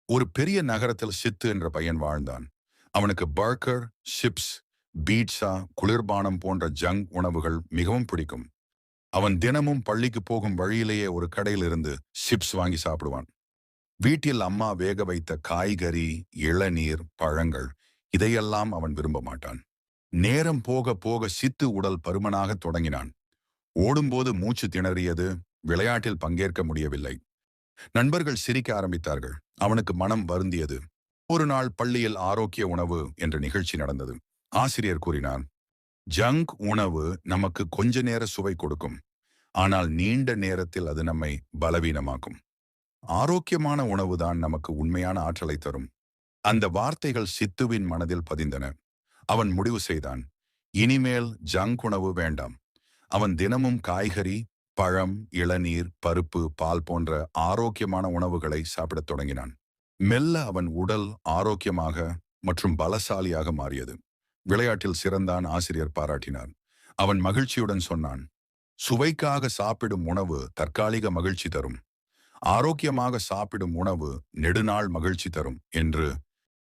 ஒரு பெரிய நகரத்தில் சித்து என்ற பையன் வாழ்ந்தான். அவனுக்கு பர்கர், சிப்ஸ், பீட்சா, குளிர்பானம் போன்ற ஜங்க் உணவுகள் மிகவும் பிடிக்கும். அவன் தினமும் பள்ளிக்கு போகும் வழியிலேயே ஒரு கடையில் இருந்து சிப்ஸ் வாங்கி சாப்பிடுவான். வீட்டில் அம்மா வேக வைத்த காய்கறி, இளநீர், பழங்கள் இதையெல்லாம் அவன் விரும்ப மாட்டான். நேரம் போக போக சித்து உடல் பருமனாக தொடங்கினான். ஓடும்போது மூச்சு திணறியது. விளையாட்டில் பங்கேற்க முடியவில்லை. நண்பர்கள் சிரிக்க ஆரம்பித்தார்கள். அவனுக்கு மனம் வருந்தியது. ஒரு நாள் பள்ளியில் ஆரோக்கிய உணவு என்ற நிகழ்ச்சி நடந்தது. ஆசிரியர் கூறினார், ஜங்க் உணவு நமக்கு கொஞ்ச நேர சுவை கொடுக்கும். ஆனால் நீண்ட நேரத்தில் அது நம்மை பலவீனமாக்கும். ஆரோக்கியமான உணவுதான் நமக்கு உண்மையான ஆற்றலை தரும். அந்த வார்த்தைகள் சித்துவின் மனதில் பதிந்தன. அவன் முடிவு செய்தான், இனிமேல் ஜங்க் உணவு வேண்டாம். அவன் தினமும் காய்கறி, பழம், இளநீர், பருப்பு, பால் போன்ற ஆரோக்கியமான உணவுகளை சாப்பிடத் தொடங்கினான். மெல்ல அவன் உடல் ஆரோக்கியமாக மற்றும் பலசாலியாக மாறியது. விளையாட்டில் சிறந்தான். ஆசிரியர் பாராட்டினார். அவன் மகிழ்ச்சியுடன் சொன்னான், சுவைக்காக சாப்பிடும் உணவு தற்காலிக மகிழ்ச்சி தரும். ஆரோக்கியமாக சாப்பிடும் உணவு நெடுநாள் மகிழ்ச்சி தரும் என்று